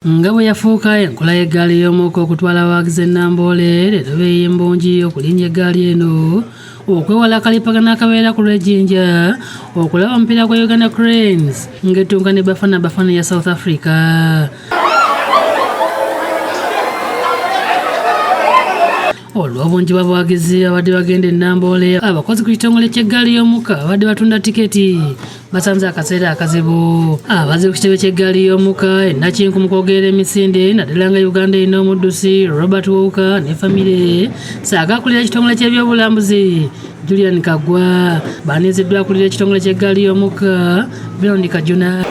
nga bwe yafuuka enkola y'eggaali y'omuka okutwala abawagizi ennambole leero beeyimbungi okulinnya eggaali eno okwewala akalipagano akabeera ku lw'ejjinja okulaba omupiira gwa Uganda Cranes ng'ettunka ne Bafana ya South Africa. Olw'obungi bw'abawagizi abadde bagenda ennambole, abakozi ku kitongole ky'eggaali y'omukka abadde batunda tiketi basanze akaseera akazibu. Abazze ku kitebe ky'eggaali y'omukka ennakinku mu kwogerera emisinde naddala nga Uganda erina omuddusi Robert Wauka ne famire saako akulira ekitongole ky'ebyobulambuzi Julian Kagwa baaniziddwa akulira ekitongole ky'eggaali y'omukka Veronica Juna.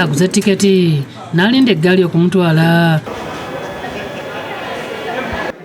Aguze tiketi n'alinda eggaali okumutwala.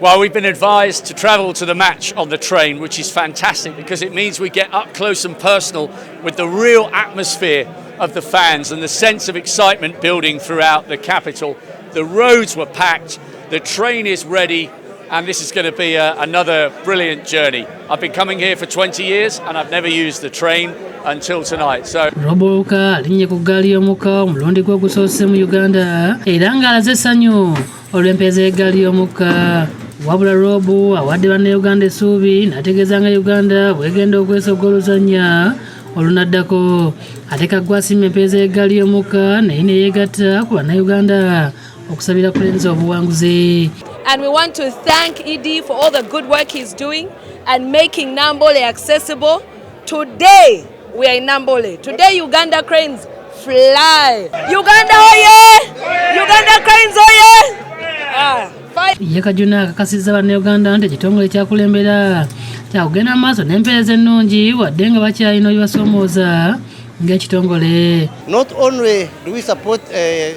Well, we've been advised to travel to the match on the train, which is fantastic because it means we get up close and personal with the real atmosphere of the fans and the sense of excitement building throughout the capital. The roads were packed, the train is ready, and this is going to be another brilliant journey. I've been coming here for 20 years and I've never used the train until tonight. So Roboka alinnye ku ggaali y'omukka omulundi gwe ogusoose mu Uganda era ng'alaze essanyu olw'empeeza y'eggaali y'omukka. Wabula Robo awadde bannayuganda essuubi n'ategeeza nga Uganda bw'egenda okwesogga oluzannya olunaddako. Ate Kagwa asiimye empeeza y'eggaali y'omukka naye ne yeegatta ku bannayuganda okusabira Cranes obuwanguzi. And we want to thank Edie for all the good work he's doing and making Nambole accessible. Today, we are in Nambole. Today, Uganda Cranes fly. Uganda, oh yeah! Uganda Cranes, oh yeah! Ye Kajuna akakasizza bannayuganda nti ekitongole kyakulembera kyakugenda maaso n'empeereza ennungi wadde nga bakyalina ebibasoomooza ng'ekitongole. Not only do we support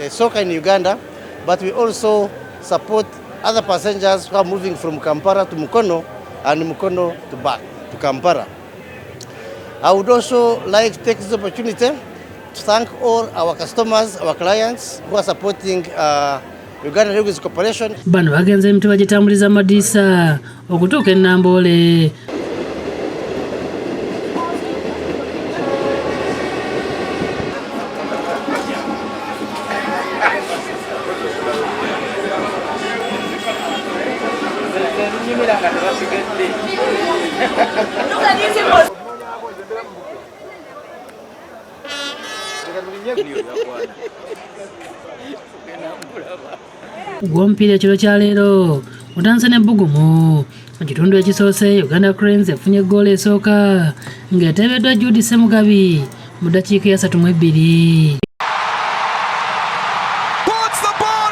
soccer in Uganda, but we also support other passengers who are moving from Kampala to Mukono and Mukono to back to Kampala. I would also like to take this opportunity to thank all our customers, our clients who are supporting Uganda Railways Corporation. Bano bagenze emituba gitambuliza amadiisa okutuuka e Nambole. Gw'omupiira ekiro kya leero mutanse n'ebbugumu mu kitundu ekisoose Uganda Cranes efunye eggoolo esooka ng'eteebeddwa Judy Ssemugabi mu ddakiika ya 32.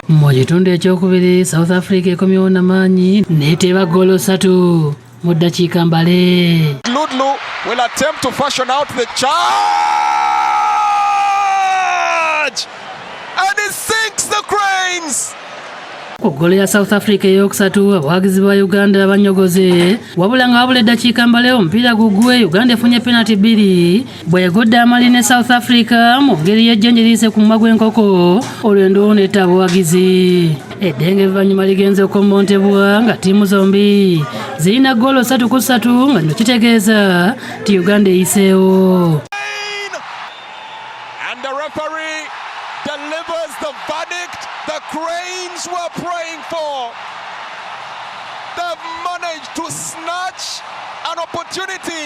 Mu kitundu ekyokubiri South Africa ekomyewo n'amaanyi n'eteeba ggoolo 3 mu ddakiika mbale. Ludlu will attempt to fashion out the charge and it sinks the Cranes. Ku ggoolo ya South Africa ey'okusatu abawagizi ba Uganda banyogoze wabula nga wabula eddakiika mbale omupiira gugwe Uganda efunye penalty 2 bwegudde amaliri ne South Africa mu ngeri y'ejjenje liise ku mumwa gw'enkoko olwendo n'etta abawagizi. Eddenge ebivannyuma ligenze okukommontebwa nga ttiimu zombi zirina ggoolo 3-3 nga kino kitegeeza nti Uganda eyiseewo. And the referee delivers the verdict the Cranes were praying for. They've managed to snatch an opportunity